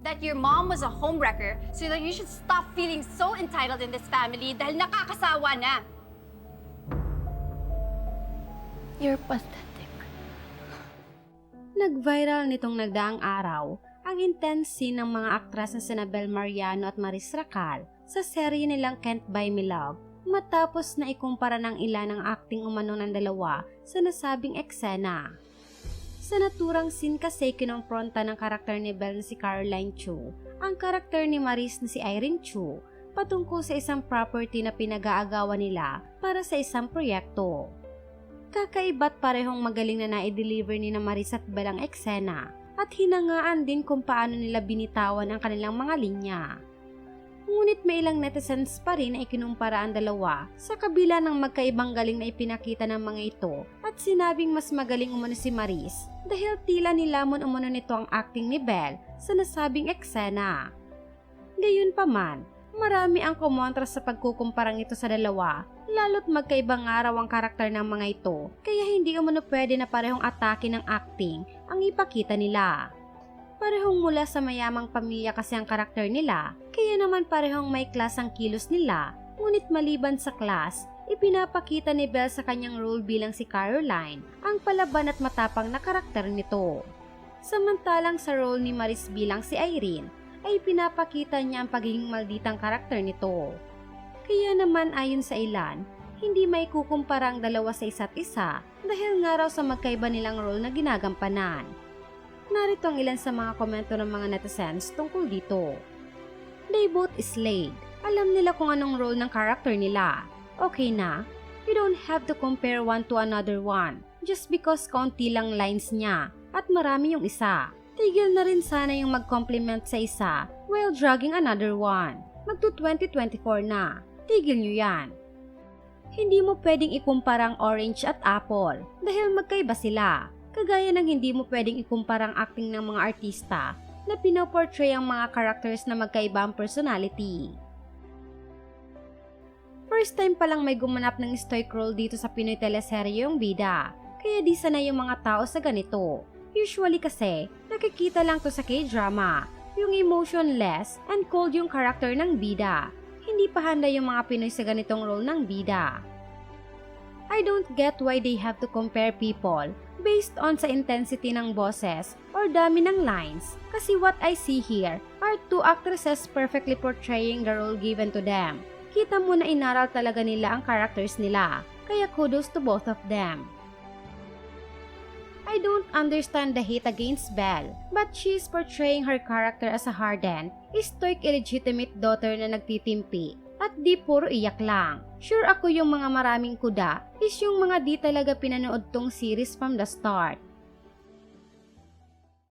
that your mom was a homewrecker so that you should stop feeling so entitled in this family dahil nakakasawa na. You're pathetic. Nag-viral nitong nagdaang araw ang intense scene ng mga aktres na sina Bel Mariano at Maris Racal sa serye nilang Can't Buy Me Love matapos na ikumpara ng ilan ng acting umano ng dalawa sa nasabing eksena. Sa naturang scene kasi kinumpronta ng karakter ni Belle na si Caroline Chu ang karakter ni Maris na si Irene Chu patungkol sa isang property na pinag-aagawan nila para sa isang proyekto. Kakaiba't parehong magaling na na-deliver ni na Maris at Belle ang eksena at hinangaan din kung paano nila binitawan ang kanilang mga linya. Ngunit may ilang netizens pa rin na ikinumpara ang dalawa sa kabila ng magkaibang galing na ipinakita ng mga ito at sinabing mas magaling umano si Maris dahil tila nilamon umano nito ang acting ni Belle sa nasabing eksena. Gayunpaman, marami ang kumontra sa pagkukumparang ito sa dalawa lalo't magkaibang araw ang karakter ng mga ito kaya hindi umano pwede na parehong atake ng acting ang ipakita nila. Parehong mula sa mayamang pamilya kasi ang karakter nila, kaya naman parehong may class ang kilos nila, ngunit maliban sa class, ipinapakita ni Belle sa kanyang role bilang si Caroline, ang palaban at matapang na karakter nito. Samantalang sa role ni Maris bilang si Irene, ay pinapakita niya ang pagiging malditang karakter nito. Kaya naman ayon sa ilan, hindi may kukumpara ang dalawa sa isa't isa dahil nga raw sa magkaiba nilang role na ginagampanan. Narito ang ilan sa mga komento ng mga netizens tungkol dito. They both slayed. Alam nila kung anong role ng character nila. Okay na, you don't have to compare one to another one just because kaunti lang lines niya at marami yung isa. Tigil na rin sana yung mag-compliment sa isa while dragging another one. Magto 2024 na. Tigil nyo yan. Hindi mo pwedeng ikumpara ang orange at apple dahil magkaiba sila. Kagaya ng hindi mo pwedeng ikumpara ang acting ng mga artista na pinoportray ang mga characters na magkaibang personality. First time pa lang may gumanap ng stoic role dito sa Pinoy teleserye yung bida, kaya di sanay yung mga tao sa ganito. Usually kasi, nakikita lang to sa K-drama, yung emotionless and cold yung character ng bida. Hindi pa handa yung mga Pinoy sa ganitong role ng bida. I don't get why they have to compare people based on sa intensity ng boses or dami ng lines kasi what I see here are two actresses perfectly portraying the role given to them. Kita mo na inaral talaga nila ang characters nila, kaya kudos to both of them. I don't understand the hate against Belle, but she is portraying her character as a hardened, stoic illegitimate daughter na nagtitimpi at di puro iyak lang. Sure ako yung mga maraming kuda is yung mga di talaga pinanood tong series from the start.